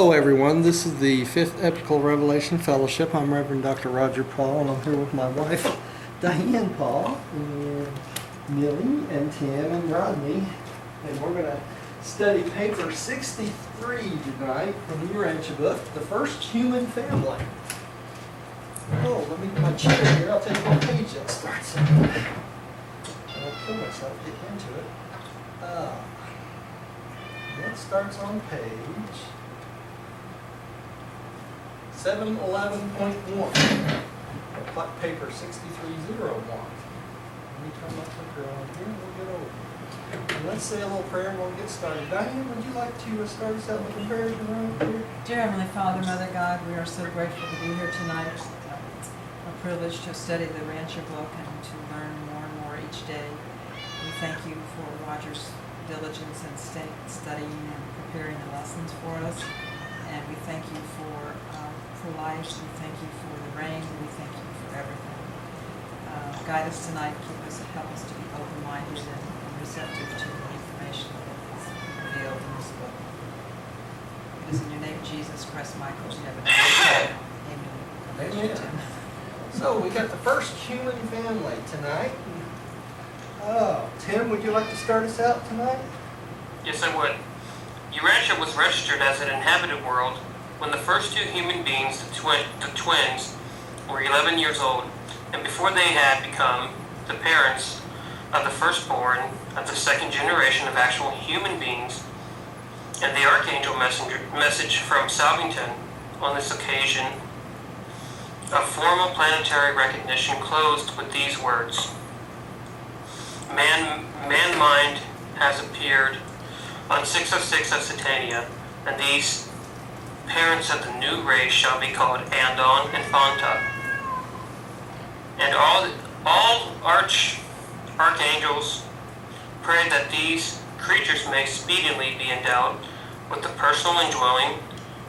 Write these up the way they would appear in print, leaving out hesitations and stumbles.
Hello, everyone. This is the Fifth Epical Revelation Fellowship. I'm Reverend Dr. Roger Paul, and I'm here with my wife, Diane Paul, and Millie, and Tim, and Rodney. And we're going to study paper 63 tonight from the Urantia book, The First Human Family. Oh, let me get my chair here. I'll tell you what page that starts at. I'll kill myself getting into it. That starts on page 711.1 of paper 6301. Let me turn my clicker on here and we'll get over it. And let's say a little prayer and we'll get started. Diane, would you like to start us out with a prayer around here? Dear Heavenly Father, Mother God, we are so grateful to be here tonight. A privilege to study the Urantia book and to learn more and more each day. We thank you for Roger's diligence in studying and preparing the lessons for us. And we thank you for life. We thank you for the rain. We thank you for everything. Guide us tonight. Help us to be open-minded and receptive to the information that is revealed in this book. It is in your name, Jesus Christ, Michael, we have a name. Amen. Amen. So we got the first human family tonight. Oh, Tim, would you like to start us out tonight? Yes, I would. Urantia was registered as an inhabited world when the first two human beings, the twins, were 11 years old, and before they had become the parents of the firstborn of the second generation of actual human beings. And the Archangel message from Salvington on this occasion of formal planetary recognition closed with these words: Man mind has appeared on 606 of Satania, and these parents of the new race shall be called Andon and Phanta. And all archangels pray that these creatures may speedily be endowed with the personal indwelling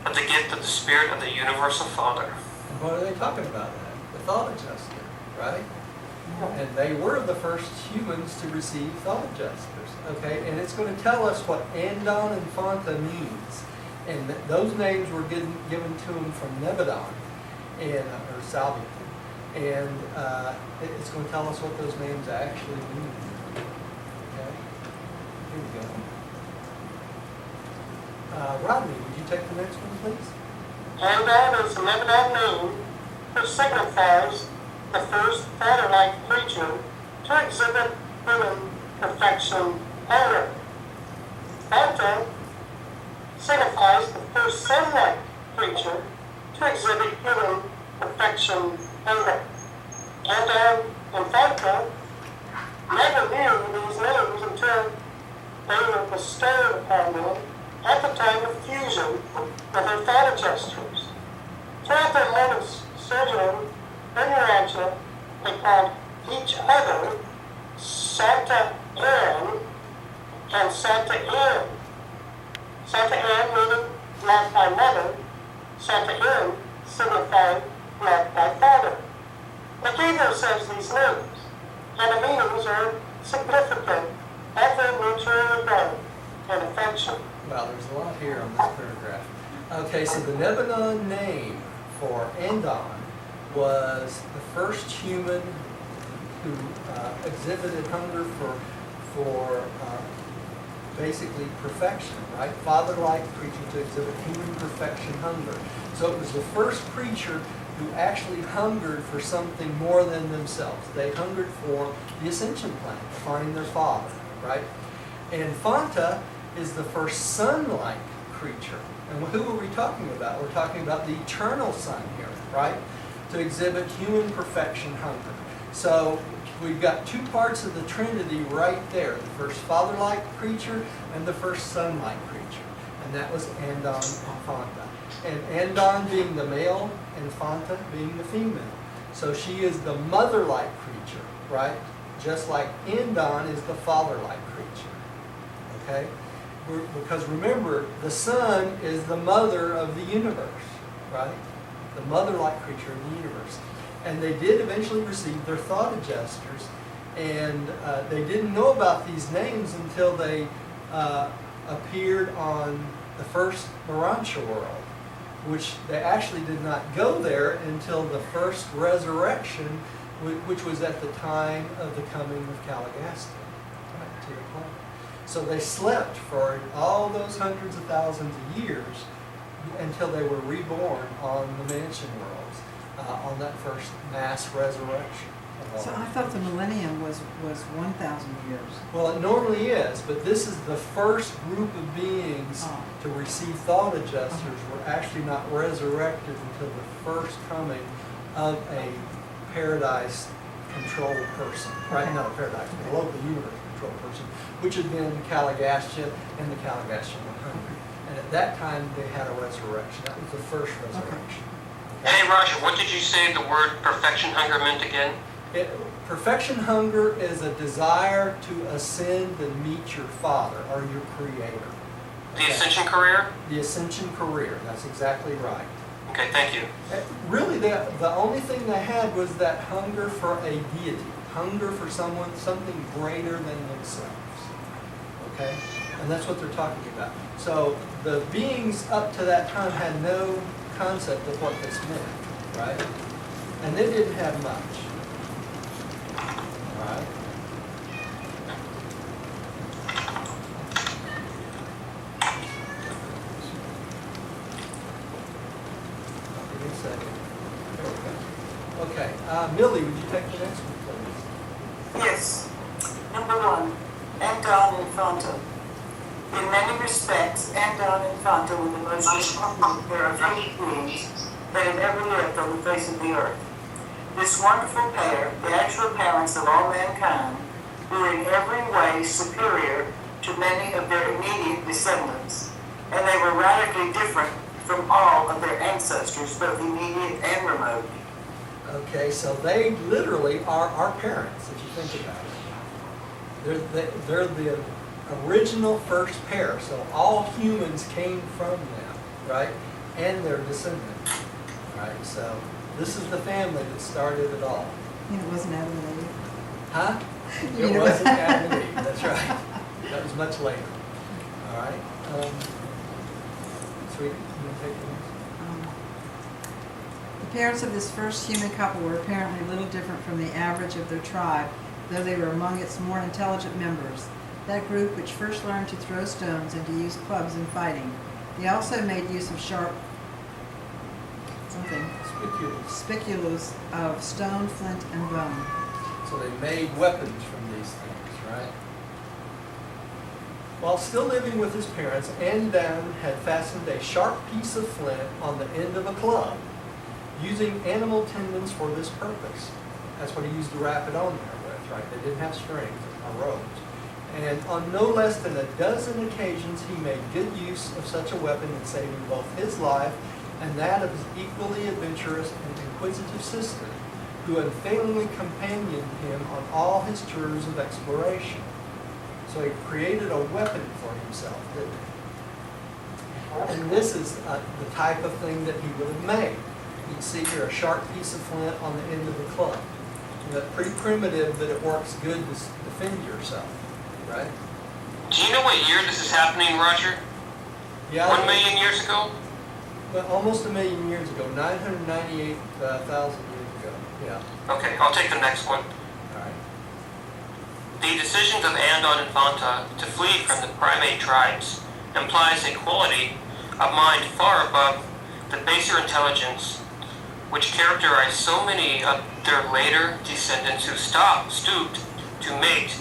of the gift of the Spirit of the Universal Father. And what are they talking about that? The thought adjuster, right? And they were the first humans to receive thought adjusters, okay? And it's going to tell us what Andon and Phanta means. And those names were given to them from Nebadon, or Salvington. And it's going to tell us what those names actually mean. Okay? Here we go. Rodney, would you take the next one, please? Andon is a Nebadon name which signifies the first father-like creature to exhibit human perfection only. Phanta signifies the first son-like creature to exhibit human perfection only. Andon and Phanta never knew these names until they were bestowed upon them at the time of fusion with their thought adjusters. Throughout their modest sojourn in Urantia, they called each other Santa Erin and Santa Erin. Santa Erin meaning loved by mother, Santa Erin signifying loved by father. The Hebrew says these names, and the meanings are significant of their mutual regard and affection. Well, there's a lot here on this paragraph. Okay, so the Nebadon name for Andon was the first human who exhibited hunger for basically perfection, right? Father-like creature to exhibit human perfection hunger. So it was the first creature who actually hungered for something more than themselves. They hungered for the ascension plan, finding their father, right? And Phanta is the first son-like creature. And who are we talking about? We're talking about the eternal Son here, right? To exhibit human perfection hunger. So we've got two parts of the Trinity right there. The first father-like creature and the first son-like creature. And that was Andon and Phanta. And Andon being the male and Phanta being the female. So she is the mother-like creature, right? Just like Andon is the father-like creature. Okay? Because remember, the Son is the mother of the universe, right? The mother-like creature of the universe. And they did eventually receive their thought adjusters, and they didn't know about these names until they appeared on the first Urantia world, which they actually did not go there until the first resurrection, which was at the time of the coming of Caligastan, right, to the planet. So they slept for all those hundreds of thousands of years until they were reborn on the mansion worlds, on that first mass resurrection. So I thought the millennium was 1,000 years. Well, it normally is, but this is the first group of beings Oh. to receive thought adjusters were actually not resurrected until the first coming of a paradise control person, right? Okay. Not a paradise, but a local universe control person, which had been Caligastia and the Caligastia 100. And at that time, they had a resurrection. That was the first resurrection. Hey, Roger, what did you say the word perfection hunger meant again? Perfection hunger is a desire to ascend and meet your Father or your Creator. The Okay? ascension career? The ascension career, that's exactly right. Okay, thank you. Really, the only thing they had was that hunger for a deity, hunger for something greater than themselves. Okay? And that's what they're talking about. So the beings up to that time had no concept of what this meant, right? And they didn't have much. All right? Give me a second. There we go. Okay, Millie, would you take the next one, please? Yes. Number 1, Andon Infanta. In many respects, Andon Infanta were the most important pair of human beings that had ever lived on the face of the earth. This wonderful pair, the actual parents of all mankind, were in every way superior to many of their immediate descendants, and they were radically different from all of their ancestors, both immediate and remote. Okay, so they literally are our parents, if you think about it. They're the original first pair, so all humans came from them, right? And their descendants, right? So this is the family that started it all. You know, it wasn't Adam and Eve. Huh? You It know- wasn't Adam and Eve, that's right. That was much later. All right. Sweetie, you want to take the next? The parents of this first human couple were apparently little different from the average of their tribe, though they were among its more intelligent members, that group which first learned to throw stones and to use clubs in fighting. They also made use of sharp spiculas of stone, flint, and bone. So they made weapons from these things, right? While still living with his parents, Andon had fastened a sharp piece of flint on the end of a club, using animal tendons for this purpose. That's what he used to wrap it on there with, right? They didn't have strings or ropes. And on no less than a dozen occasions, he made good use of such a weapon in saving both his life and that of his equally adventurous and inquisitive sister, who unfailingly companioned him on all his tours of exploration. So he created a weapon for himself, didn't he? And this is the type of thing that he would have made. You can see here a sharp piece of flint on the end of the club. So that's pretty primitive, but it works good to defend yourself, right? Do you know what year this is happening, Roger? Yeah. 1 million years ago? Well, almost 1 million years ago, 998,000 years ago. Yeah. Okay, I'll take the next one. All right. The decisions of Andon Infanta to flee from the primate tribes implies a quality of mind far above the baser intelligence which characterized so many of their later descendants who stooped to mate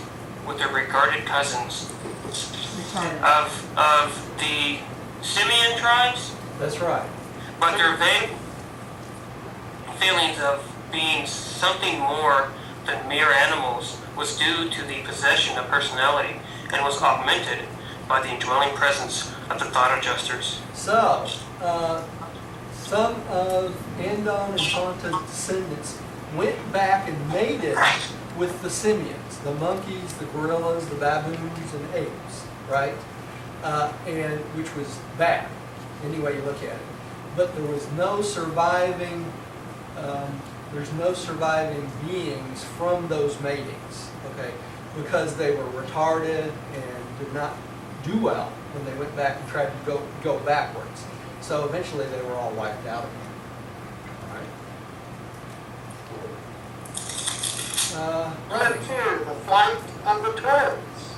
with their regarded cousins Retarded. of the Simian tribes, That's right. but their vague feelings of being something more than mere animals was due to the possession of personality and was augmented by the indwelling presence of the thought adjusters. So, some of Andon and Fanta's descendants went back and mated with the simians, the monkeys, the gorillas, the baboons, and apes, right? And which was bad, any way you look at it. But there was no surviving. There's no surviving beings from those matings, okay? Because they were retarded and did not do well when they went back and tried to go backwards. So eventually they were all wiped out again. All right. Number 2, the flight of the twins.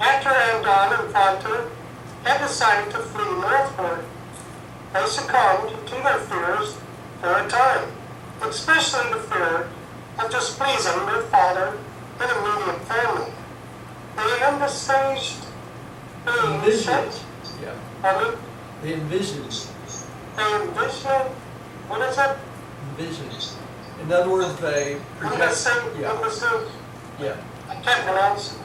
After Andon and Fonta had decided to flee northward, they succumbed to their fears for a time, especially the fear of displeasing their father and immediate family. They envisaged being Envisioned. sent. Yeah. Pardon? They envisioned. They envisioned, what is it? Envisioned. In other words, they project. Yeah. Yeah. I can't pronounce it.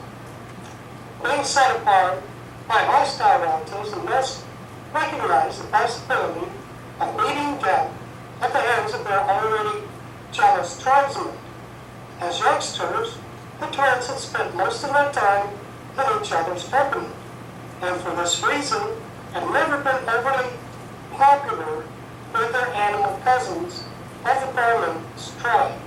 Being set apart by hostile relatives and thus recognize the possibility of meeting death at the hands of their already jealous tribesmen. As youngsters, the twins had spent most of their time in each other's company, and for this reason had never been overly popular with their animal cousins of the Burmans tribe.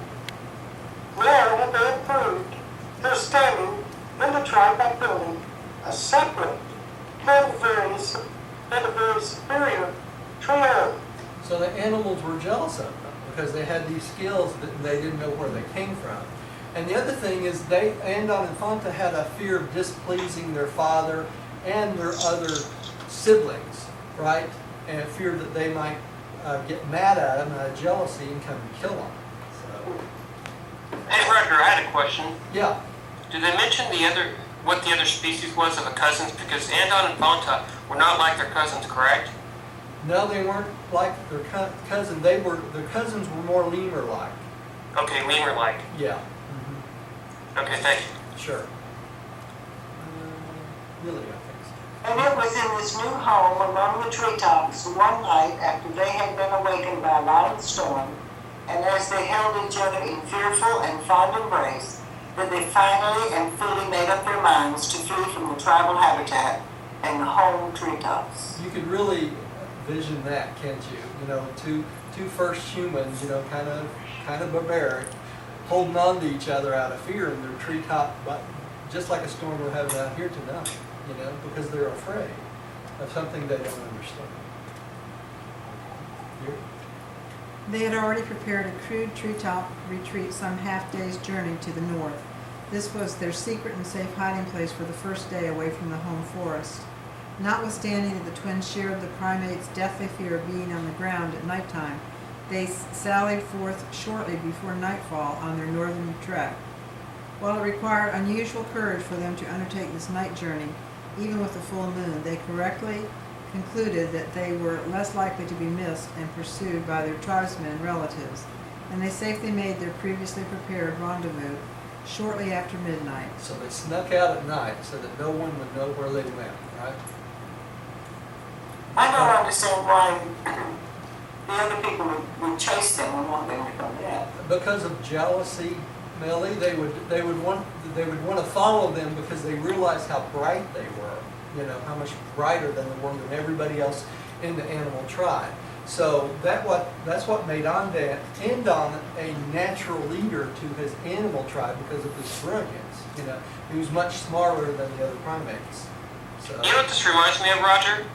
Nor had they improved their standing in the tribe by building a separate and a very superior trio. So the animals were jealous of them because they had these skills that they didn't know where they came from. And the other thing is Andon and Fonta had a fear of displeasing their father and their other siblings, right? And a fear that they might get mad at them out of jealousy and come and kill them. So, Hey Roger, I had a question. yeah. Did they mention what the other species was of the cousins? Because Andon and Fonta were not like their cousins, correct? No, they weren't like their cousin. Their cousins were more lemur-like. Okay, lemur-like. Yeah. Okay, thank you. Sure. Really, I think so. And it was in this new home among the treetops one night after they had been awakened by a violent storm, and as they held each other in fearful and fond embrace, that they finally and fully made up their minds to flee from the tribal habitat and the home treetops. You could really vision that, can't you? You know, two first humans, you know, kind of barbaric, holding on to each other out of fear in their treetop, but just like a storm we're having out here tonight, you know, because they're afraid of something they don't understand. Here? They had already prepared a crude treetop retreat some half-day's journey to the north. This was their secret and safe hiding place for the first day away from the home forest. Notwithstanding that the twins shared the primates' deathly fear of being on the ground at nighttime, they sallied forth shortly before nightfall on their northern trek. While it required unusual courage for them to undertake this night journey, even with the full moon, they correctly concluded that they were less likely to be missed and pursued by their tribesmen and relatives, and they safely made their previously prepared rendezvous shortly after midnight. So they snuck out at night so that no one would know where they went, right? I don't understand why the other people would chase them and want them to come back. Because of jealousy, Melly, they would want to follow them because they realized how bright they were. You know, how much brighter than they were than everybody else in the animal tribe. So that's what made Andon a natural leader to his animal tribe because of his brilliance. You know, he was much smarter than the other primates. So You know what this reminds me of, Roger?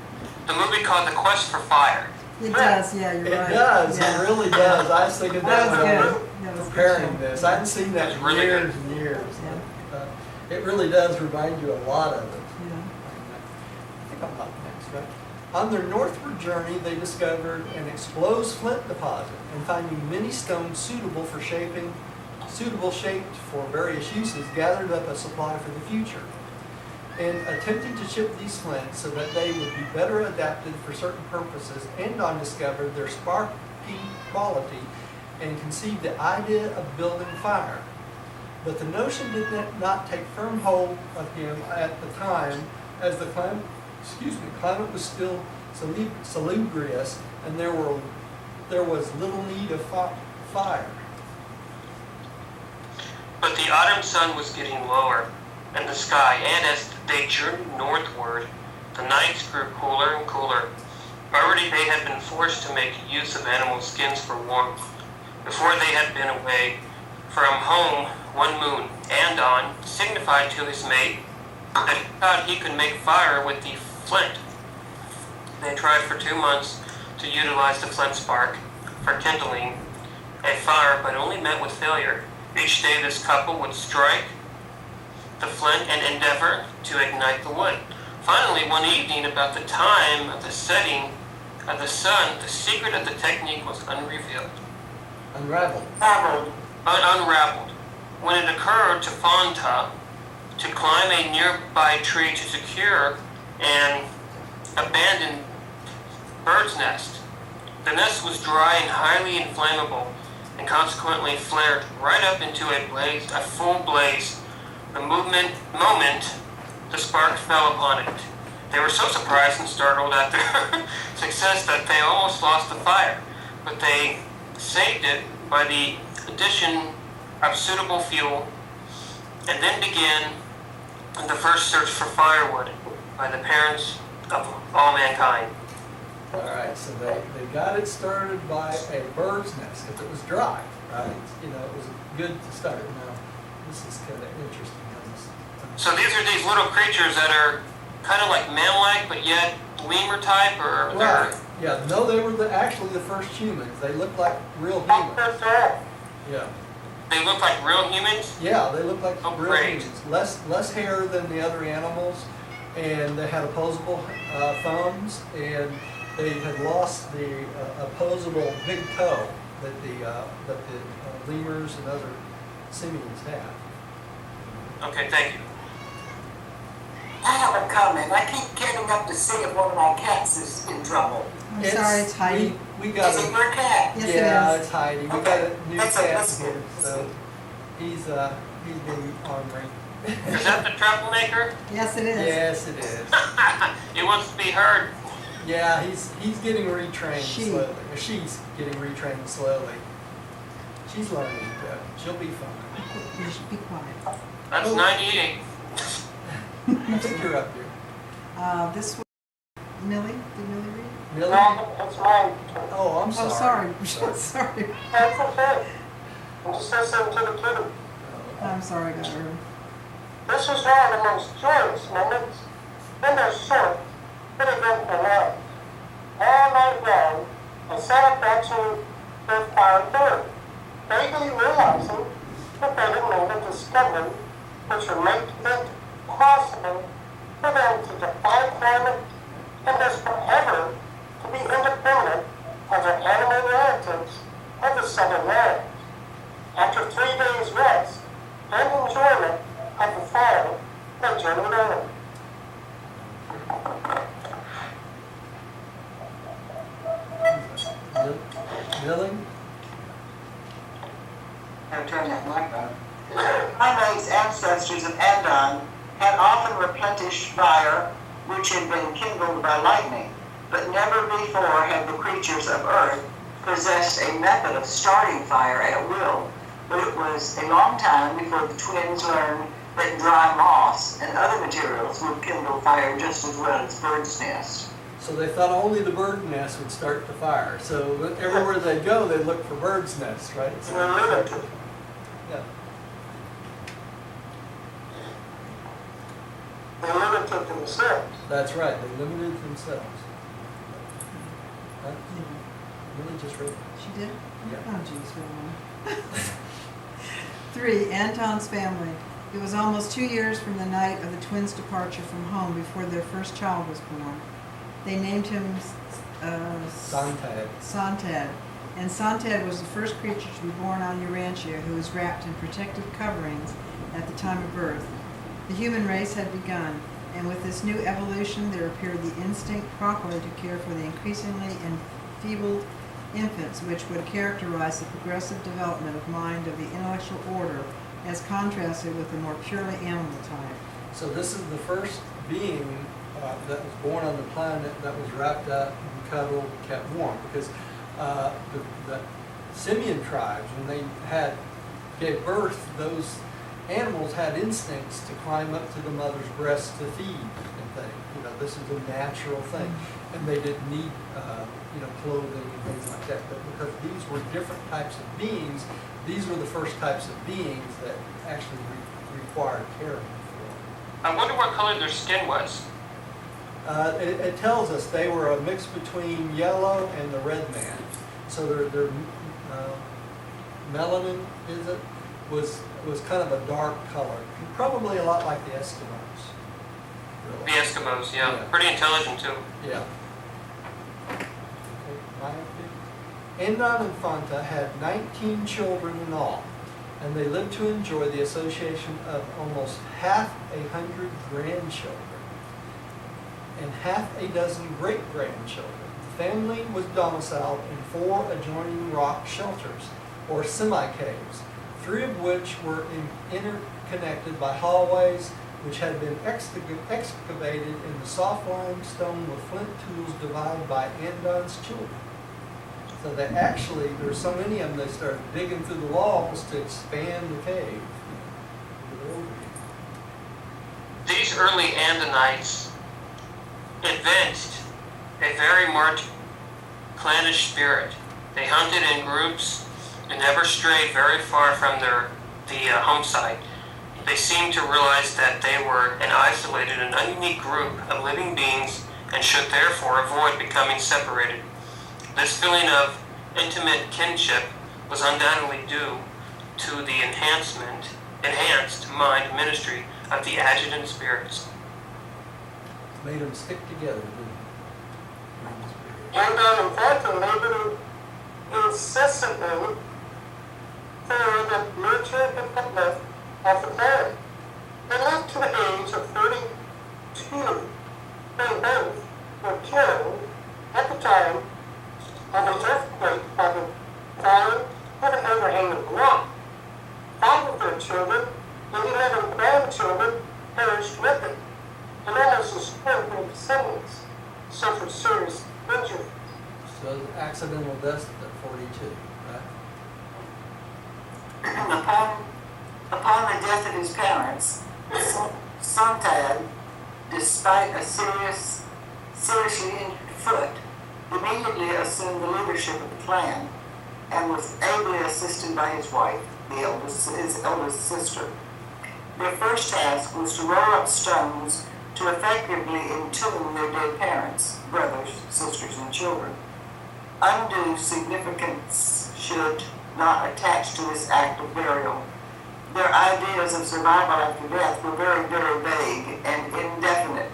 The movie called The Quest for Fire. It does, yeah, you're it right. does. Yeah. It really does. I was thinking That was when I good. That was preparing good. this. I hadn't seen that in Really years and years. Yeah. It really does remind you a lot of it. Yeah. I think I'm up next, right? On their northward journey, they discovered an exposed flint deposit and finding many stones suitable shaped for various uses, gathered up a supply for the future. In attempting to chip these flints so that they would be better adapted for certain purposes, Andon discovered their sparky quality and conceived the idea of building fire. But the notion did not take firm hold of him at the time, as the climate was still salubrious, and there was little need of fire. But the autumn sun was getting lower in the sky, and as they journeyed northward, the nights grew cooler and cooler. Already they had been forced to make use of animal skins for warmth. Before they had been away from home one moon, Andon signified to his mate that he thought he could make fire with the flint. They tried for 2 months to utilize the flint spark for kindling a fire, but only met with failure. Each day this couple would strike the flint and endeavor to ignite the wood. Finally, one evening, about the time of the setting of the sun, the secret of the technique was unrevealed. Unraveled. Unraveled. When it occurred to Fanta to climb a nearby tree to secure an abandoned bird's nest. The nest was dry and highly inflammable, and consequently flared right up into a full blaze. The moment the spark fell upon it. They were so surprised and startled at their success that they almost lost the fire, but they saved it by the addition of suitable fuel, and then began the first search for firewood by the parents of all mankind. All right, so they got it started by a bird's nest because it was dry, right? You know, it was good to start. Now, this is kind of interesting. So these are these little creatures that are kind of like man-like, but yet lemur type, or Right. Yeah. No, they were actually the first humans. They looked like real humans. That's right. Yeah. they look like real humans. Yeah, they look like Oh, real great. humans. Less hair than the other animals, and they had opposable thumbs, and they had lost the opposable big toe that the lemurs and other simians have. Okay, thank you. I have a comment. I keep getting up to see if one of my cats is in trouble. I'm sorry, it's Heidi. We got Is it a, your cat? Yes, yeah, it is. it's Heidi. We Okay. got a new That's cat that's here, good. so he's being ornery. Is that the troublemaker? Yes, it is. Yes, it is. He wants to be heard. Yeah, he's getting retrained She. slowly. Or she's getting retrained slowly. She's learning, but she'll be fine. You should be quiet. That's 98. I think you're up here. This was Millie. Did Millie read? Millie? No, it's mine. Oh, I'm Oh, sorry. sorry. Sorry. That's okay. I'm just listening to the kitty. I'm sorry, Governor. This is one of the most joyous moments in their short but eventful life. All night long, they sat up watching their fire burn, vaguely realizing that they had made a discovery which would make it possible for them to defy climate and thus forever to be independent of their animal relatives of the southern lands. After 3 days' rest and enjoyment of the fire, they journeyed on. Millie? I'll turn that mic on. Primates, ancestors of Andon, had often replenished fire which had been kindled by lightning, but never before had the creatures of Earth possessed a method of starting fire at will. But it was a long time before the twins learned that dry moss and other materials would kindle fire just as well as birds' nests. So they thought only the bird nest would start the fire. So everywhere they go, they look for birds' nests, right? So, yeah. They limited themselves. That's right. They limited themselves. Huh? Millie just read. She did? Yeah. Oh, geez, Wilma. 3. Anton's family. It was almost 2 years from the night of the twins' departure from home before their first child was born. They named him Sontag. Sontag. And Sontag was the first creature to be born on Urantia who was wrapped in protective coverings at the time of birth. The human race had begun, and with this new evolution there appeared the instinct properly to care for the increasingly enfeebled infants, which would characterize the progressive development of mind of the intellectual order as contrasted with the more purely animal type. So this is the first being that was born on the planet that was wrapped up and cuddled, kept warm. Because the simian tribes, when they gave birth, those animals had instincts to climb up to the mother's breast to feed and things. You know, this is a natural thing, and they didn't need clothing and things like that. But because these were different types of beings, these were the first types of beings that actually required caring for. I wonder what color their skin was. It tells us they were a mix between yellow and the red man. So their melanin, was kind of a dark color, probably a lot like the Eskimos. The Really. Eskimos, yeah. Yeah. Pretty intelligent too. Yeah. Okay, my opinion. Andon and Fanta had 19 children in all, and they lived to enjoy the association of almost 100 grandchildren and half a dozen great-grandchildren. The family was domiciled in 4 adjoining rock shelters, or semi-caves, 3 of which were interconnected by hallways which had been excavated in the soft limestone with flint tools divided by Andon's children. So they actually, there's so many of them, they started digging through the walls to expand the cave. These early Andonites evinced a very marked clannish spirit. They hunted in groups and never strayed very far from the home site. They seemed to realize that they were an isolated and unique group of living beings and should therefore avoid becoming separated. This feeling of intimate kinship was undoubtedly due to the enhanced mind ministry of the adjutant spirits. Made them stick together, didn't it? Andon and Fanta labored incessantly for the nurture and uplift of the planet. They lived to the age of 32 when both were killed at the time of an earthquake by the falling of an overhanging rock. 5 of their children and 11 grandchildren perished with it, and almost a square of their descendants suffered serious injury. So accidental death at 42, right? Upon the death of his parents, Sontag, despite a seriously injured foot, immediately assumed the leadership of the clan and was ably assisted by his wife, his eldest sister. Their first task was to roll up stones to effectively entomb their dead parents, brothers, sisters, and children. Undue significance should not attach to this act of burial. Their ideas of survival after death were very, very vague and indefinite,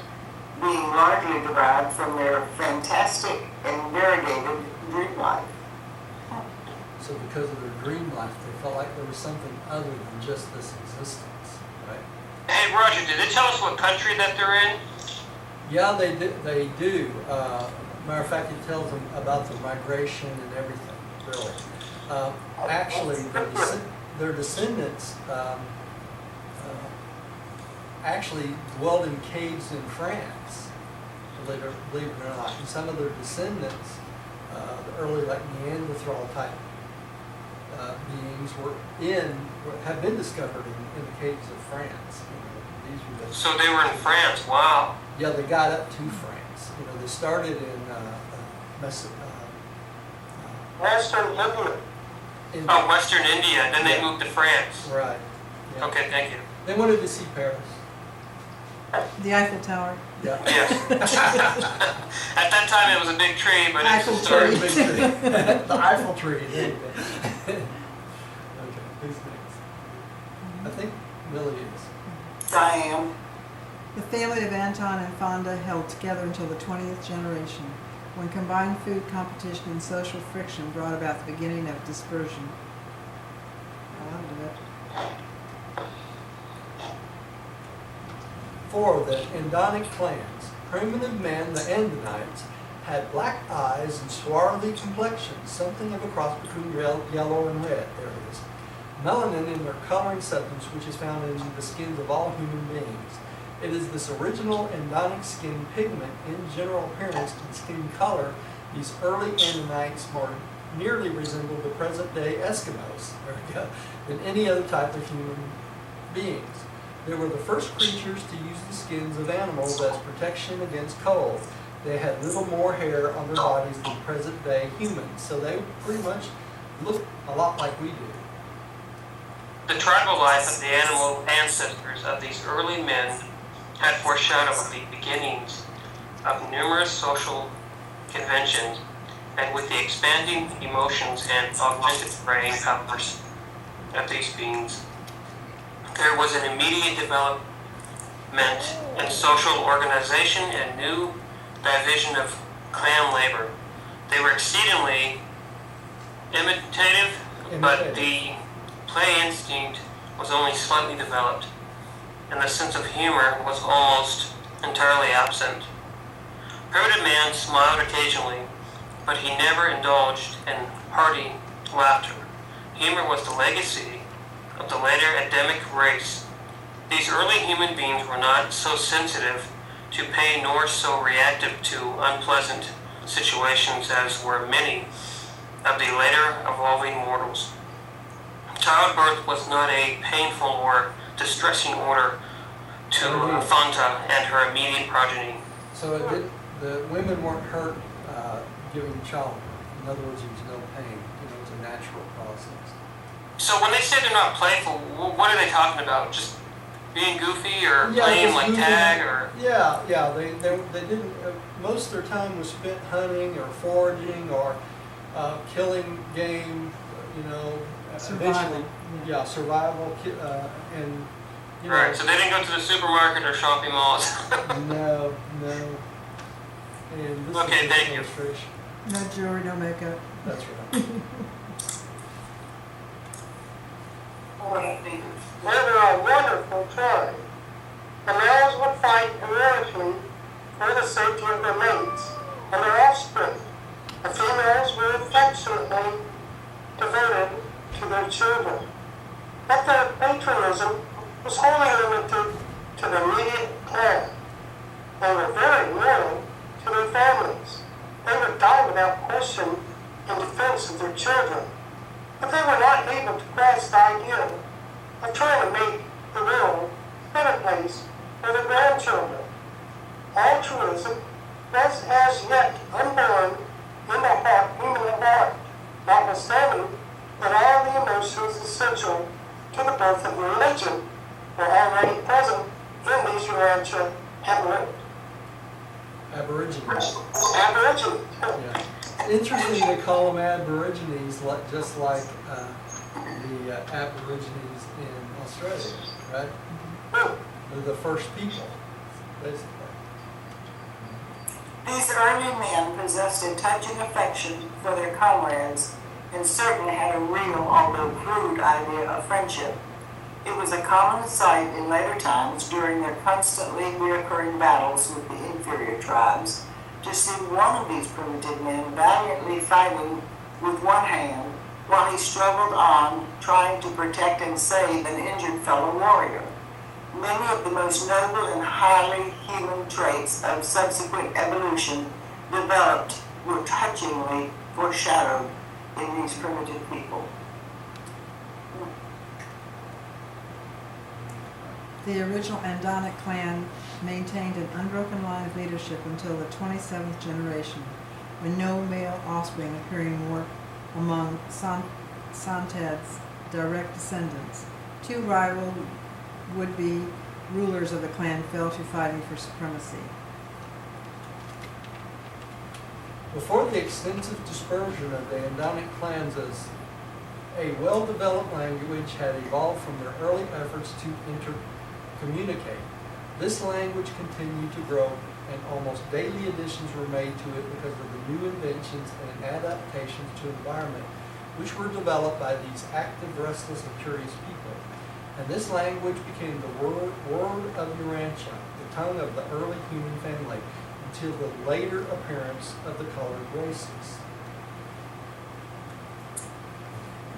being largely derived from their fantastic and variegated dream life. So because of their dream life, they felt like there was something other than just this existence, right? Hey Roger, did they tell us what country that they're in? Yeah, they do. They do. Matter of fact, it tells them about the migration and everything, really. Actually, their descendants actually dwelled in caves in France, believe it or not. And some of their descendants, the early like Neanderthal type beings, have been discovered in the caves of France. These were So they were in France, wow. yeah, they got up to France. They started in Western India. Oh, Western India, then they Yeah. moved to France. Right. Yeah. Okay, thank you. They wanted to see Paris. The Eiffel Tower. Yeah. Yes. At that time it was a big tree, but Eiffel it's tree. Big tree. The Eiffel tree. There you go. Okay, who's next? I think Millie is. Diane, The family of Anton and Fonda held together until the 20th generation, when combined food competition and social friction brought about the beginning of dispersion. I'll do it. 4 of the Andonic clans, primitive men, the Andonites, had black eyes and swarthy complexions, something of a cross between yellow and red. There it is. Melanin in their coloring substance, which is found in the skins of all human beings. It is this original Andonic skin pigment in general appearance and skin color these early Andonites more nearly resembled the present-day Eskimos there we go, than any other type of human beings. They were the first creatures to use the skins of animals as protection against cold. They had little more hair on their bodies than present-day humans, so they pretty much look a lot like we do. The tribal life of the animal ancestors of these early men had foreshadowed the beginnings of numerous social conventions, and with the expanding emotions and augmented brain powers of these beings, there was an immediate development in social organization and new division of clan labor. They were exceedingly imitative, but the play instinct was only slightly developed, and the sense of humor was almost entirely absent. Primitive man smiled occasionally, but he never indulged in hearty laughter. Humor was the legacy of the later Adamic race. These early human beings were not so sensitive to pain nor so reactive to unpleasant situations as were many of the later evolving mortals. Childbirth was not a painful or distressing order to Fanta and her immediate progeny. So it did, the women weren't hurt giving childbirth. In other words, there was no pain. You know, it was a natural process. So when they say they're not playful, what are they talking about? Just being goofy or playing just like goofy. tag or? Yeah. They didn't. Most of their time was spent hunting or foraging or killing game. You know, Survival, eventually, yeah. survival, and you know. Right, so they didn't go to the supermarket or shopping malls. No. And this Okay, is thank an you. illustration. No jewelry, no makeup. That's right. They were a wonderful tribe. The males would fight heroically for the safety of their mates and their offspring. The females were affectionately devoted to their children. But their patriotism was wholly limited to the immediate clan. They were very loyal to their families. They would die without question in defense of their children. But they were not able to grasp the idea of trying to make the world a better place for their grandchildren. Altruism was as yet unborn in the human heart, notwithstanding that all the emotions essential to the birth of religion were already present in these Urantia Aborigines. Aborigines. Yeah. Interesting they call them Aborigines, just like the Aborigines in Australia, right? They're the first people, basically. These early men possessed a touching affection for their comrades and certainly had a real, although crude, idea of friendship. It was a common sight in later times during their constantly reoccurring battles with the inferior tribes to see one of these primitive men valiantly fighting with one hand while he struggled on trying to protect and save an injured fellow warrior. Many of the most noble and highly human traits of subsequent evolution developed were touchingly foreshadowed in these primitive people. The original Andonic clan maintained an unbroken line of leadership until the 27th generation, with no male offspring appearing more among Santed's direct descendants. Two rival would-be rulers of the clan fell to fighting for supremacy. Before the extensive dispersion of the Andonic clans as a well-developed language had evolved from their early efforts to intercommunicate. This language continued to grow, and almost daily additions were made to it because of the new inventions and adaptations to environment, which were developed by these active, restless, and curious people. And this language became the word of Urantia, the tongue of the early human family, until the later appearance of the colored races.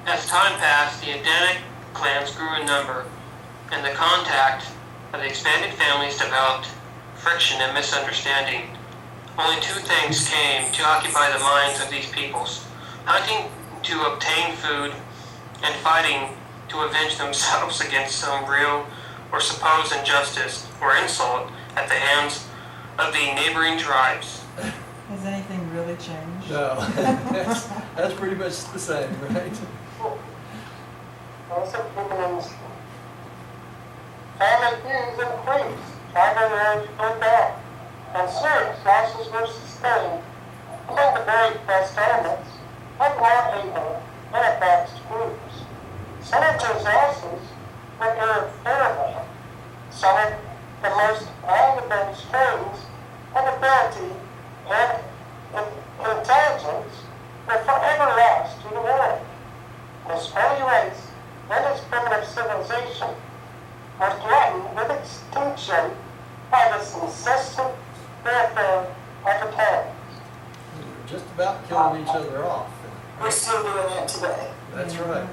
As time passed, the Adamic clans grew in number, and the contact of the expanded families developed friction and misunderstanding. Only two things came to occupy the minds of these peoples: hunting to obtain food, and fighting to avenge themselves against some real or supposed injustice or insult at the hands of the neighboring tribes. Has anything really changed? No, that's pretty much the same, right? Also, women's family views increased 508 back, and 6 losses were sustained among the very best elements of more able and advanced groups. Some of those losses were irreparable. Some of the most valuable strains of ability and intelligence were forever lost to the world. This early race and its primitive civilization were threatened with extinction by this incessant warfare of the times. We were just about killing each other off. We're still doing that today. That's right.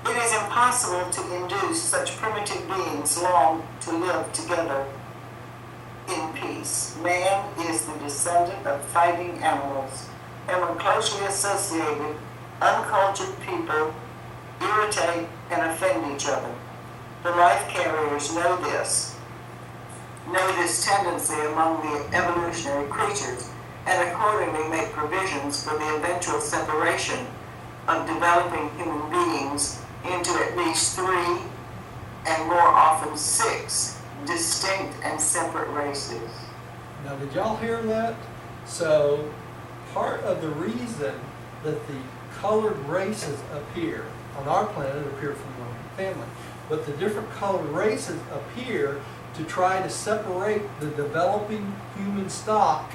It is impossible to induce such primitive beings long to live together in peace. Man is the descendant of fighting animals, and when closely associated, uncultured people irritate and offend each other. The life carriers know this tendency among the evolutionary creatures, and accordingly make provisions for the eventual separation of developing human beings into at least 3, and more often 6, distinct and separate races. Now, did y'all hear that? So, part of the reason that the colored races appear on our planet appear from one family, but the different colored races appear to try to separate the developing human stock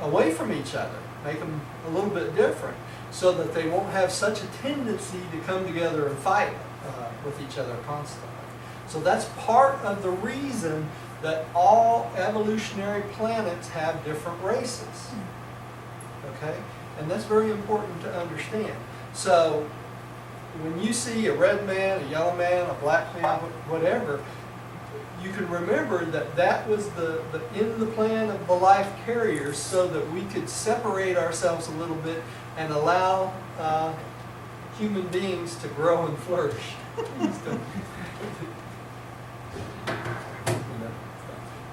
away from each other, make them a little bit different, so that they won't have such a tendency to come together and fight with each other constantly. So that's part of the reason that all evolutionary planets have different races. Okay? And that's very important to understand. So when you see a red man, a yellow man, a black man, whatever, you can remember that that was in the plan of the life carriers, so that we could separate ourselves a little bit and allow human beings to grow and flourish.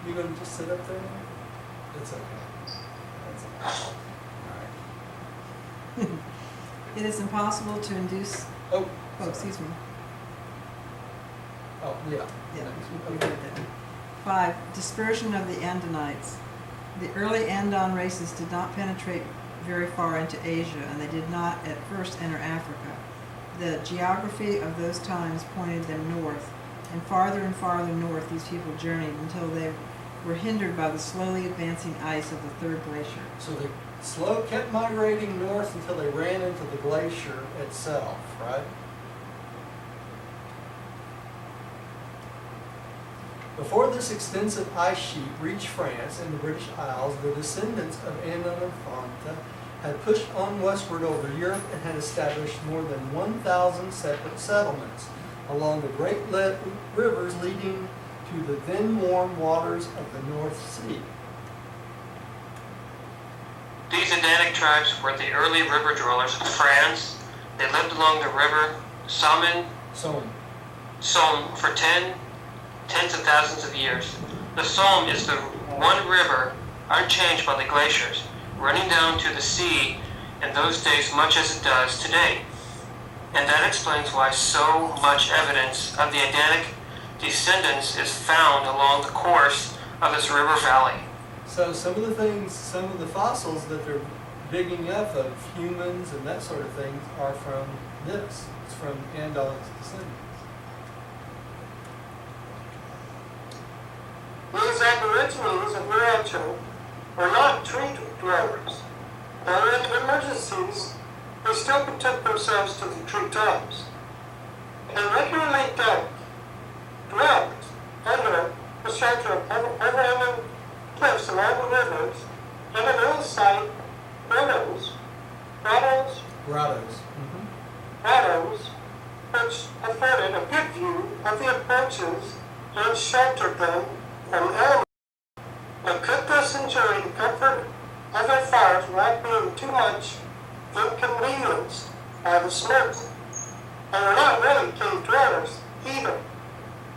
You gonna just sit up there? It's okay. That's okay. All right. It is impossible to induce, Oh, excuse me. oh, yeah. Yeah, we Okay. read that. 5, dispersion of the Andonites. The early Andon races did not penetrate very far into Asia, and they did not at first enter Africa. The geography of those times pointed them north, and farther north these people journeyed until they were hindered by the slowly advancing ice of the third glacier. So they kept migrating north until they ran into the glacier itself, right? Before this extensive ice sheet reached France and the British Isles, the descendants of Andon and Fonta had pushed on westward over Europe and had established more than 1,000 separate settlements along the great rivers leading to the then warm waters of the North Sea. These Adanic tribes were the early river dwellers of France. They lived along the river Somme for tens of thousands of years. The Somme is the one river unchanged by the glaciers, running down to the sea in those days much as it does today. And that explains why so much evidence of the Adanic descendants is found along the course of this river valley. So some of the fossils that they're digging up of humans and that sort of thing are from this. It's from Andon's descendants. These aborigines of Rancho were not tree dwellers. Though in emergencies, they still betook themselves to the treetops. They regularly dwelt under the shelter of overhanging cliffs along the rivers, and on the hillside grottos, which afforded a good view of the approaches and sheltered them from elements. They could thus enjoy the comfort of their fires without being too much inconvenienced by the smoke. They were not really cave dwellers either,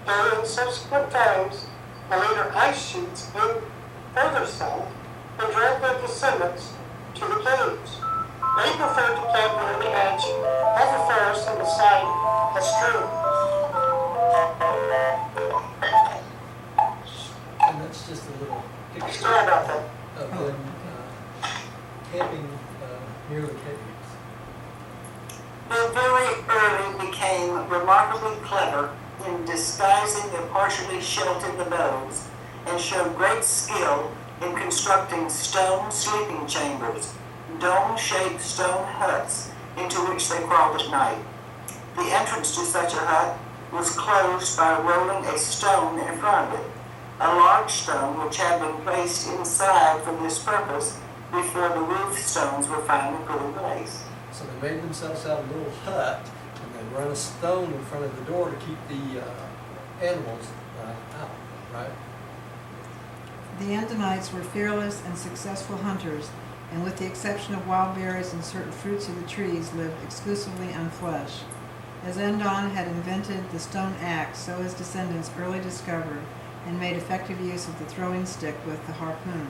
though in subsequent times the later ice sheets moved further south and drove their descendants to the caves. They preferred to camp near the edge of the forest and beside a stream. sleeping near the caves. They very early became remarkably clever in disguising their partially sheltered abodes and showed great skill in constructing stone sleeping chambers, dome-shaped stone huts into which they crawled at night. The entrance to such a hut was closed by rolling a stone in front of it, a large stone which had been placed inside for this purpose before the roof stones were finally put in place. So they made themselves out a little hut, and they run a stone in front of the door to keep the animals out, right? The Andonites were fearless and successful hunters, and with the exception of wild berries and certain fruits of the trees, lived exclusively on flesh. As Endon had invented the stone axe, so his descendants early discovered and made effective use of the throwing stick with the harpoon.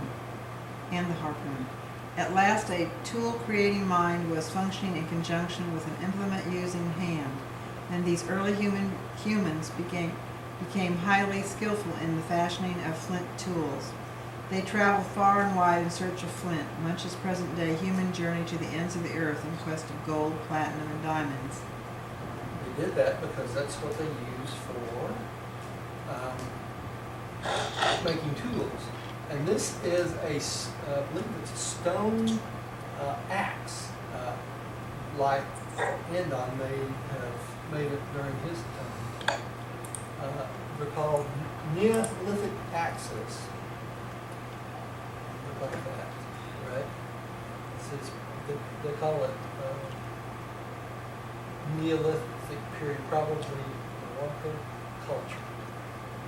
At last, a tool-creating mind was functioning in conjunction with an implement-using hand, and these early humans became highly skillful in the fashioning of flint tools. They traveled far and wide in search of flint, much as present-day humans journey to the ends of the earth in quest of gold, platinum, and diamonds. They did that because that's what they used for making tools. And this is I believe it's a stone axe, like Endon may have made it during his time. They're called Neolithic axes. Look like that, right? They call it Neolithic period, probably Morocco culture.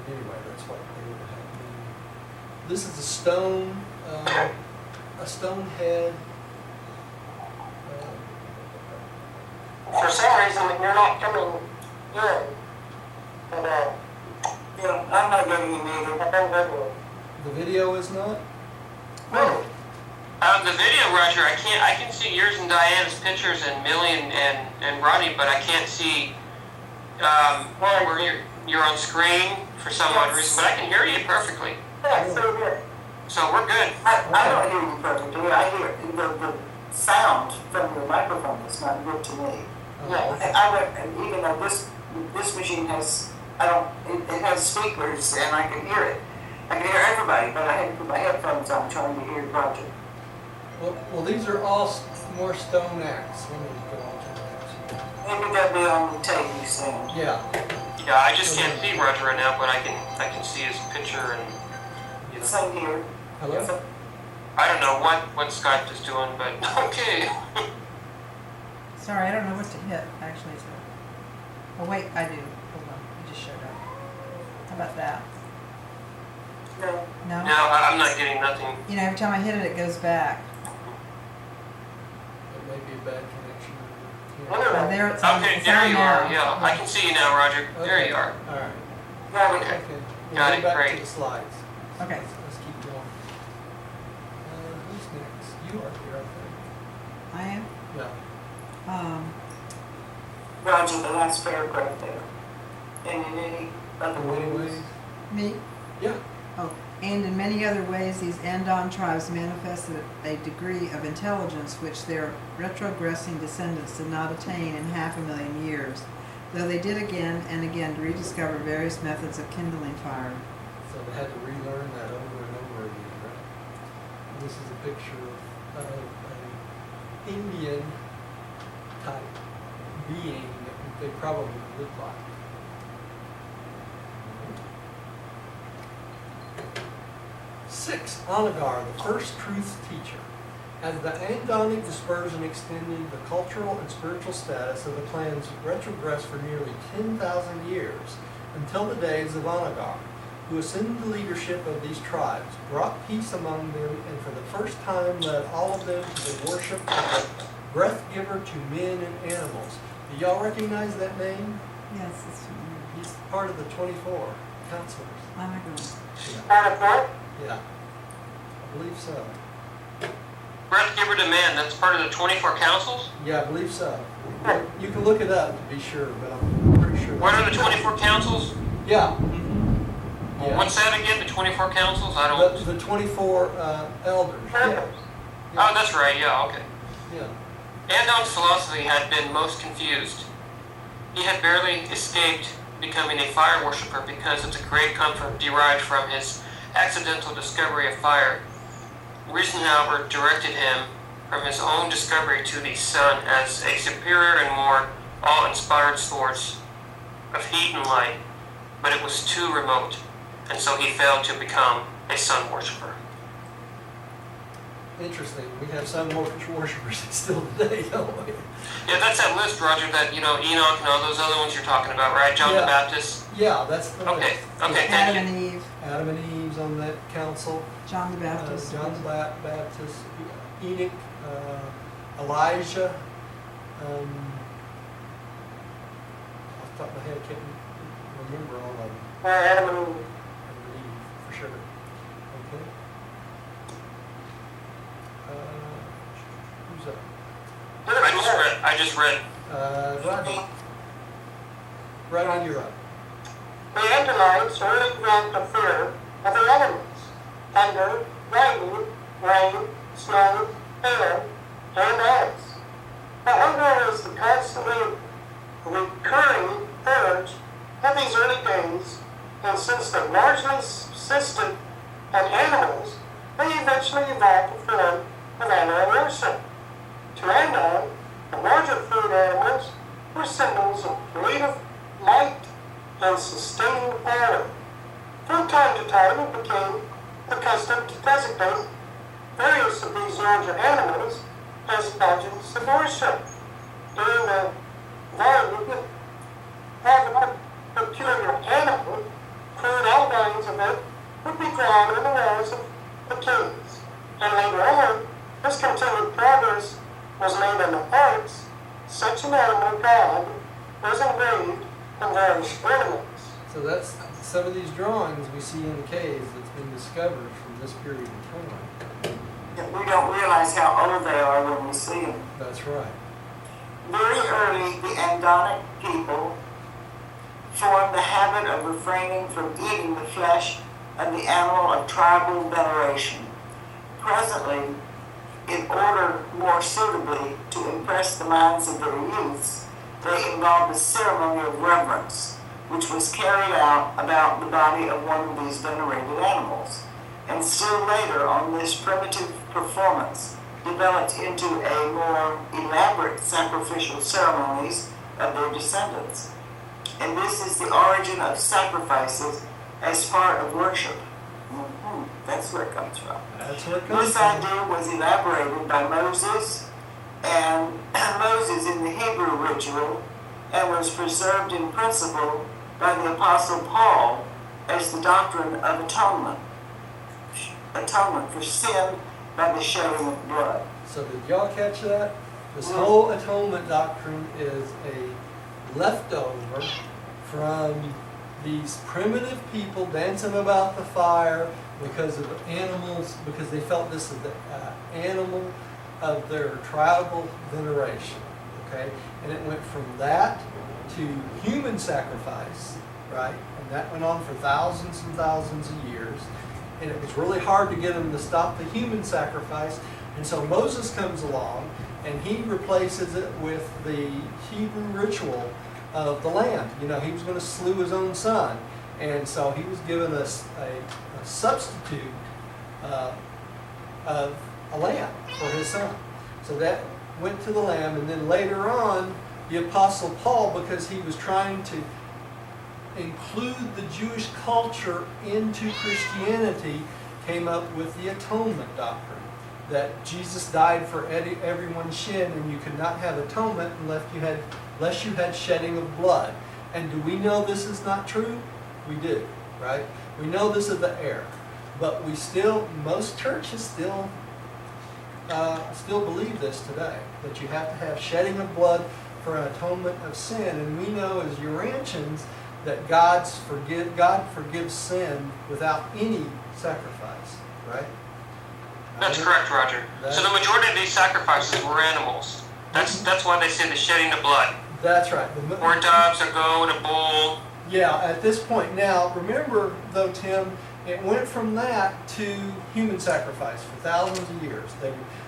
Anyway, that's what they would have been. This is a stone head. For some reason, you're not coming in. And, Yeah, I'm not getting him either. I don't know. The video is not? No. The video, Roger, I can see yours and Diana's pictures and Millie and Rodney, but I can't see where you're on screen for some odd reason, but I can hear you perfectly. Yeah, so good. So we're good. I don't hear you perfectly. I hear the sound from your microphone is not good to me. Okay. Even though this machine has, it has speakers and I can hear it. I can hear everybody, but I had to put my headphones on trying to hear Roger. Well, these are all more stone axe. Let me go on to the next one. Maybe that'll be on the tape you saying. Yeah. Yeah, I just can't see Roger right now, but I can see his picture and you know. Same here. Hello? I don't know what Skype is doing, but okay. Sorry, I don't know what to hit, actually. Oh, wait, I do. Hold on, it just showed up. How about that? No. No? No, I'm not getting nothing. You know, every time I hit it, it goes back. It may be a bad connection. Oh, there it's on. Okay, It's there on you now. are. Yeah, I can see you now, Roger. There Okay. you are. All right. Got it. Okay. Okay. We'll Got go it, back great. to the slides. Okay. Let's keep going. Who's next? You are here, I I am? think. Yeah. Roger, the last paragraph there. And in any other In many ways. ways. Me? Yeah. Oh, and in many other ways, these Andon tribes manifested a degree of intelligence which their retrogressing descendants did not attain in 500,000 years, though they did again and again to rediscover various methods of kindling fire. So they had to relearn that over and over again, right? And this is a picture of an Indian type being that they probably look like. 6, Onagar, the first truth teacher. As the Andonic dispersion extended, the cultural and spiritual status of the clans retrogressed for nearly 10,000 years until the days of Onagar, who assumed the leadership of these tribes, brought peace among them, and for the first time led all of them to the worship of the breath giver to men and animals. Do y'all recognize that name? Yes, it's familiar. He's part of the 24 counselors. I'm not going. Part of what? Yeah, I believe so. Breath giver to man, that's part of the 24 councils? Yeah, I believe so. You can look it up to be sure, but I'm pretty sure. What are the 24 councils? Yeah. What's that again, the 24 councils? I don't... The 24 elders, yeah. Oh, that's right, yeah, okay. Yeah. Andon's philosophy had been most confused. He had barely escaped becoming a fire worshipper because of the great comfort derived from his accidental discovery of fire. Reason, however, directed him from his own discovery to the sun as a superior and more awe-inspired source of heat and light, but it was too remote, and so he failed to become a sun worshiper. Interesting. We have sun worshipers still today, don't we? Yeah, that's that list, Roger, that, Enoch and all those other ones you're talking about, right? John the Yeah. Baptist? Yeah, that's the Okay, list. okay, Adam thank you. and Eve, Adam and Eve's on that council. John the Baptist. John the Baptist, Enoch, Elijah. Off the top of my head, I can't remember all of them. Adam and Eve. Adam and Eve, for sure. Okay. Who's up? I just read. Rodney. Rodney, you're up. The Andonites early drank the fear of the elements: thunder, lightning, rain, snow, hail, and ice. The hunger is the constantly recurring urge of these early days, and since they're largely subsisted on animals, they eventually evolved a form of animal worship. To Andon, the larger food animals were symbols of creative light and sustaining power. From time to time, it became accustomed to designate various of these larger animals as objects of worship. During the volume, having a peculiar animal, crude outlines of it would be drawn on the walls of the caves. And later on, as continued progress was made on the parts, such an animal god was engraved in various ornaments. So that's some of these drawings we see in the caves that's been discovered from this period of time. We don't realize how old they are when we see them. That's right. Very early, the Andonic people formed the habit of refraining from eating the flesh of the animal of tribal veneration. Presently, in order more suitably to impress the minds of their youths, they involved a ceremony of reverence, which was carried out about the body of one of these venerated animals, and still later on this primitive performance developed into a more elaborate sacrificial ceremonies of their descendants. And this is the origin of sacrifices as part of worship. That's where it comes from. That's where it comes This from. idea was elaborated by Moses and Moses in the Hebrew ritual, and was preserved in principle by the Apostle Paul as the doctrine of atonement. Atonement for sin by the shedding of blood. So did y'all catch that? This whole atonement doctrine is a leftover from these primitive people dancing about the fire because of animals, because they felt this is the animal of their tribal veneration, okay? And it went from that to human sacrifice, right? And that went on for thousands and thousands of years. And it was really hard to get them to stop the human sacrifice. And so Moses comes along and he replaces it with the Hebrew ritual of the lamb. You know, he was going to slew his own son. And so he was given us a substitute of a lamb for his son. So that went to the lamb. And then later on, the Apostle Paul, because he was trying to include the Jewish culture into Christianity, came up with the atonement doctrine. That Jesus died for everyone's sin, and you could not have atonement unless you had shedding of blood. And do we know this is not true? We do, right? We know this is the error. But we still, most churches still believe this today, that you have to have shedding of blood for an atonement of sin. And we know as Urantians that God forgives sin without any sacrifice, right? That's correct, Roger. So the majority of these sacrifices were animals. That's why they say the shedding of blood. That's right. Or doves, a goat, a bull. Yeah, at this point now, remember though, Tim, it went from that to human sacrifice for thousands of years.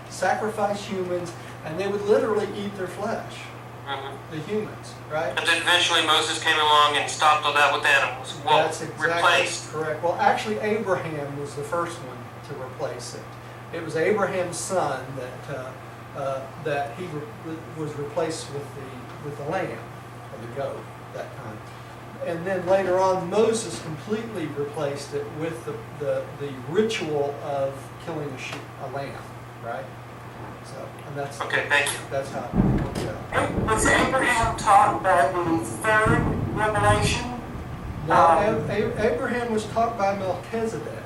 sacrifice humans, and they would literally eat their flesh, Mhm. the humans, right? But then eventually Moses came along and stopped all that with animals. Well, That's exactly replaced. correct. Well, actually, Abraham was the first one to replace it. It was Abraham's son that he was replaced with the lamb or the goat that time. And then later on, Moses completely replaced it with the ritual of killing a lamb, right? So, and that's Okay, thank you. that's how it works out. Was Abraham taught by the third revelation? Now, Abraham was taught by Melchizedek.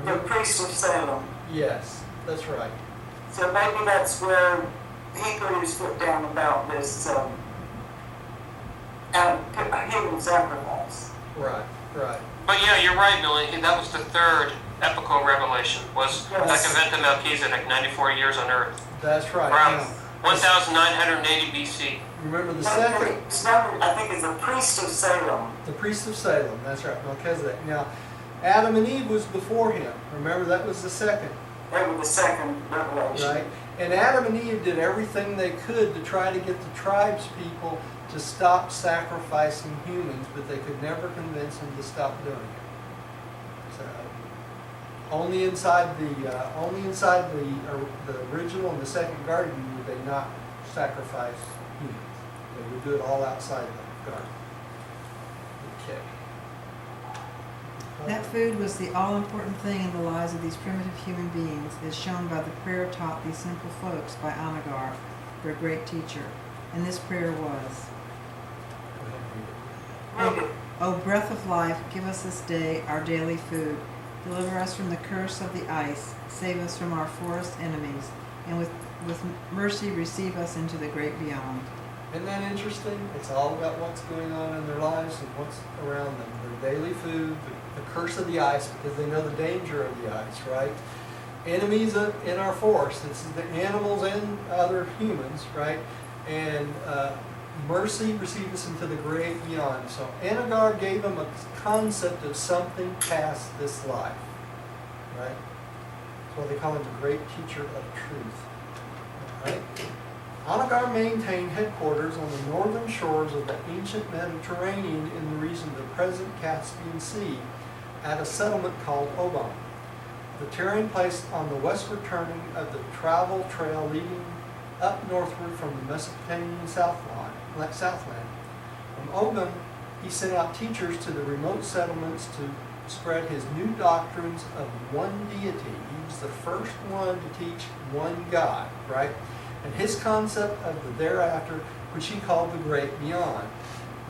The priest of Salem. Yes, that's right. So maybe that's where he put his foot down about this human sacrifice. Right, right. But yeah, you're right, Millie. That was the third epical revelation, was Yes. that event of Melchizedek, 94 years on earth. That's right. Around Now, 1980 BC. remember the No, second, it's not, I think it's the priest of Salem. the priest of Salem. That's right, Melchizedek. Now, Adam and Eve was before him. Remember, that was the second, They were the second revelation. right? And Adam and Eve did everything they could to try to get the tribes people to stop sacrificing humans, but they could never convince them to stop doing it. So, only inside the original and the second garden would they not sacrifice humans. They would do it all outside the garden. Okay. That food was the all-important thing in the lives of these primitive human beings, as shown by the prayer taught these simple folks by Anagar, their great teacher. And this prayer was, Read it. O breath of life, give us this day our daily food. Deliver us from the curse of the ice. Save us from our forest enemies. And with mercy receive us into the great beyond. Isn't that interesting? It's all about what's going on in their lives and what's around them. Their daily food, the curse of the ice, because they know the danger of the ice, right? Enemies in our forest. It's the animals and other humans, right? And mercy receive us into the great beyond. So Anagar gave them a concept of something past this life, right? That's why they call him the great teacher of truth, right? Anagar maintained headquarters on the northern shores of the ancient Mediterranean in the region of the present Caspian Sea at a settlement called Oban. The terrain placed on the westward turning of the travel trail leading up northward from the Mesopotamian Southland. From Oban, he sent out teachers to the remote settlements to spread his new doctrines of one deity. He was the first one to teach one God, right? And his concept of the thereafter, which he called the great beyond.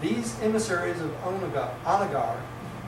These emissaries of Anagar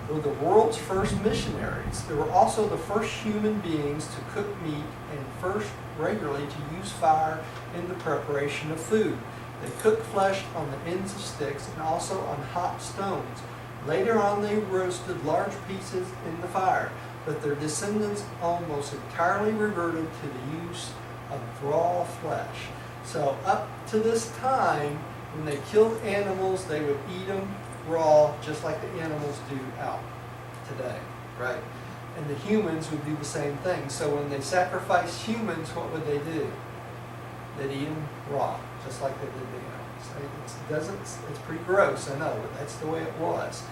were the world's first missionaries. They were also the first human beings to cook meat and first regularly to use fire in the preparation of food. They cooked flesh on the ends of sticks and also on hot stones. Later on they roasted large pieces in the fire, but their descendants almost entirely reverted to the use of raw flesh. So up to this time, when they killed animals, they would eat them raw, just like the animals do out today, right? And the humans would do the same thing. So when they sacrificed humans, what would they do? They'd eat them raw, just like they did the animals. It's pretty gross, I know, but that's the way it was.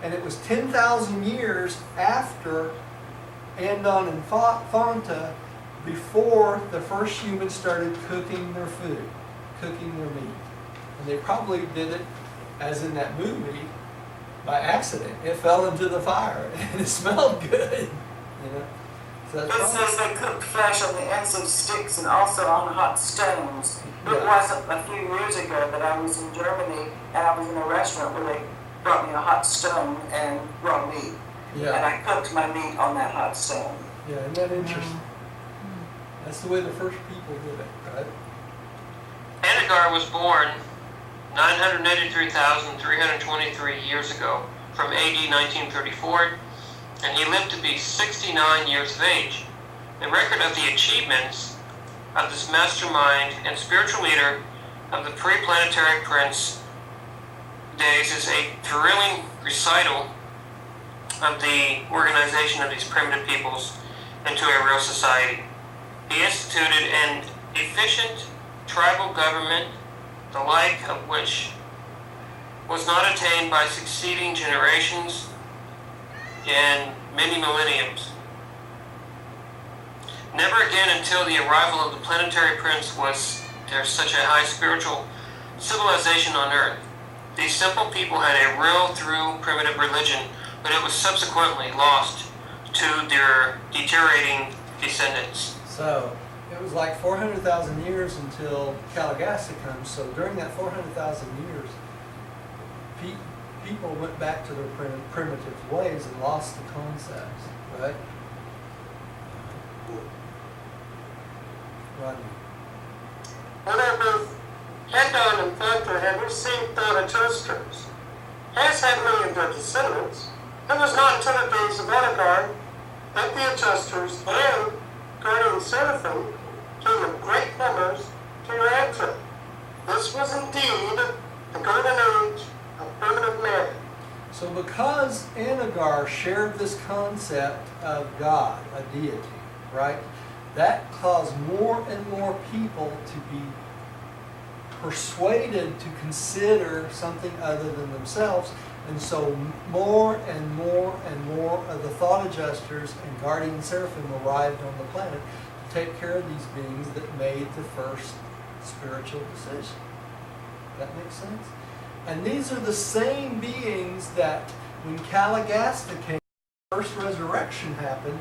And it was 10,000 years after Andon and Fonta before the first humans started cooking their food, cooking their meat. And they probably did it, as in that movie, by accident. It fell into the fire and it smelled good, you know. So It that's says they cooked flesh on the ends of sticks and also on hot stones. It Yeah. wasn't a few years ago that I was in Germany and I was in a restaurant where they brought me a hot stone and raw meat. And yeah, I cooked my meat on that hot stone. yeah, isn't that interesting? That's the way the first people did it, right? Anagar was born 983,323 years ago from AD 1934, and he lived to be 69 years of age. The record of the achievements of this mastermind and spiritual leader of the pre-planetary prince days is a thrilling recital of the organization of these primitive peoples into a real society. he instituted an efficient tribal government, the like of which was not attained by succeeding generations in many millenniums. Never again until the arrival of the planetary prince was there such a high spiritual civilization on Earth. These simple people had a real through primitive religion, but it was subsequently lost to their deteriorating descendants. So it was like 400,000 years until Calagasta comes. So during that 400,000 years, people went back to their primitive ways and lost the concepts, right? Rodney. Whenever Endon and Thunder had received Thanatos, as had many of their descendants, it was not until the days of Anagar that the adjusters and guardian seraphim came in great numbers to Urantia. This was indeed the golden age of primitive man. So because Anagar shared this concept of God, a deity, right, that caused more and more people to be persuaded to consider something other than themselves. And so more and more and more of the thought adjusters and guardian seraphim arrived on the planet to take care of these beings that made the first spiritual decision. That makes sense? And these are the same beings that when Calagasta came, the first resurrection happened,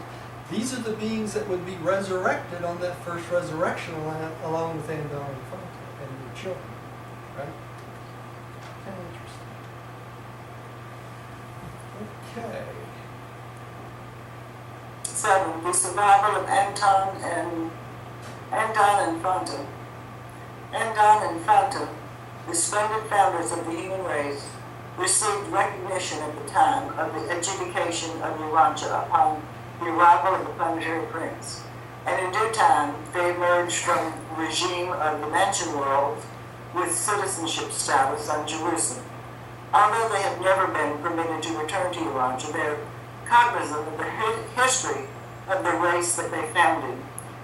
these are the beings that would be resurrected on that first resurrection along with Andon and Fonta and their children. Right? Kind of interesting. Okay. 7. The survival of Andon and Fonta. Andon and Fonta, the splendid founders of the human race, received recognition at the time of the adjudication of Urantia upon the arrival of the planetary prince. And in due time, they emerged from the regime of the mansion world with citizenship status on Jerusalem. Although they have never been permitted to return to Urantia, they are cognizant of the history of the race that they founded.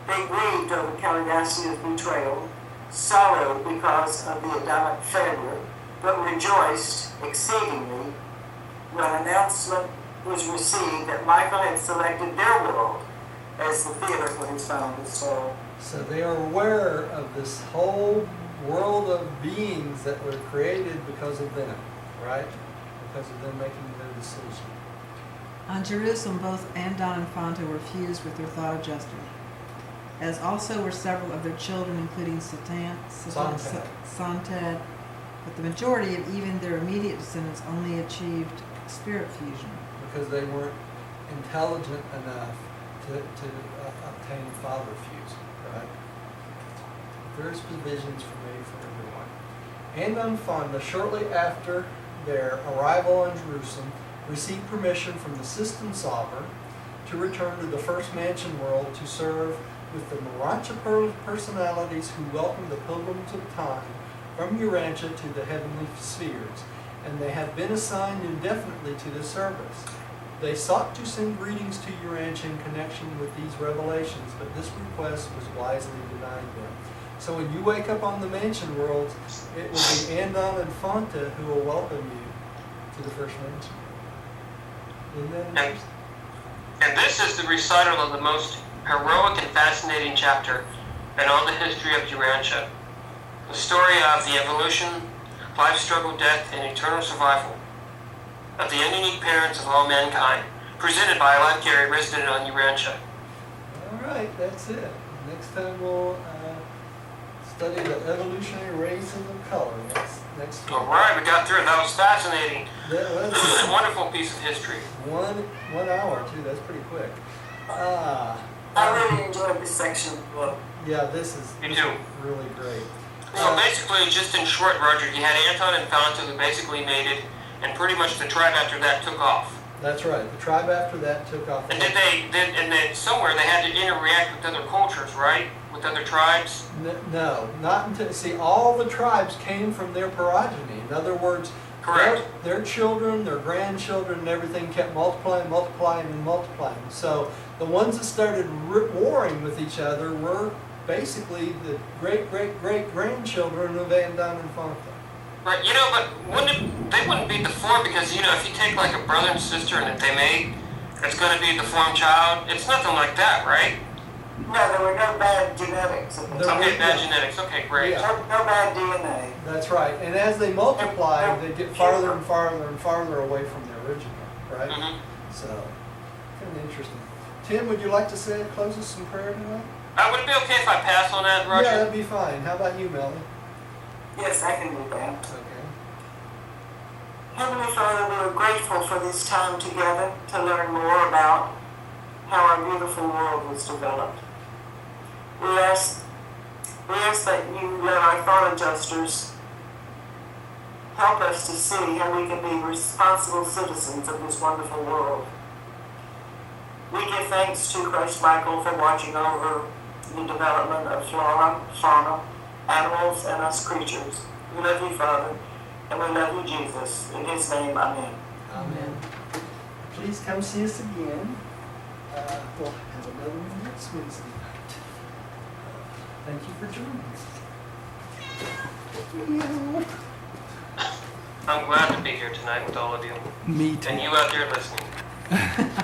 They grieved over Calagastia's betrayal, sorrowed because of the Adamic failure, but rejoiced exceedingly when an announcement was received that Michael had selected their world as the theater for his final soul. So they are aware of this whole world of beings that were created because of them, right? Because of them making their decision. On Jerusalem, both Andon and Fonta were fused with their thought adjuster, as also were several of their children, including Sontad, but the majority of even their immediate descendants only achieved spirit fusion. Because they weren't intelligent enough to obtain father fusion, right? There's provisions for me for everyone. Andon and Fonta, shortly after their arrival in Jerusalem, received permission from the system sovereign to return to the first mansion world to serve with the Urantia personalities who welcomed the pilgrims of time from Urantia to the heavenly spheres, and they have been assigned indefinitely to this service. They sought to send greetings to Urantia in connection with these revelations, but this request was wisely denied them. So when you wake up on the mansion world, it will be Andon and Fonta who will welcome you to the first mansion. Isn't that interesting? And this is the recital of the most heroic and fascinating chapter in all the history of Urantia. The story of the evolution, life struggle, death, and eternal survival of the unique parents of all mankind, presented by Life Gary, resident on Urantia. All right, that's it. Next time we'll study the evolutionary races of color next week. All right, we got through it. That was fascinating. That was A wonderful piece of history. 1 hour too. That's pretty quick. I really enjoyed this section of the book. Yeah, this is Me too. really great. So basically, just in short, Roger, you had Anton and Fonta who basically made it, and pretty much the tribe after that took off. That's right. The tribe after that took off. And somewhere they had to interact with other cultures, right? With other tribes? No, not until, see, all the tribes came from their progeny. In other words, Correct. Their children, their grandchildren, and everything kept multiplying, multiplying, and multiplying. So the ones that started warring with each other were basically the great-great-great-grandchildren of Andon and Fonta. Right, but they wouldn't be deformed because, if you take like a brother and sister and if they mate, it's going to be a deformed child. It's nothing like that, right? No, there were no bad genetics. There Okay, were- bad genetics. Okay, great. Yeah. No bad DNA. That's right. And as they multiply, they get farther and farther and farther away from the original, right? Hmm. So, kind of interesting. Tim, would you like to say close us in prayer tonight? Would it be okay if I pass on that, Roger? Yeah, that'd be fine. How about you, Melanie? Yes, I can do that. Okay. Heavenly Father, we are grateful for this time together to learn more about how our beautiful world was developed. We ask that you let our thought adjusters help us to see how we can be responsible citizens of this wonderful world. We give thanks to Christ Michael for watching over the development of flora, fauna, animals, and us creatures. We love you, Father, and we love you, Jesus. In his name, amen. Amen. Please come see us again. We'll have another one next Wednesday night. Thank you for joining us. I'm glad to be here tonight with all of you. Me And you out there listening.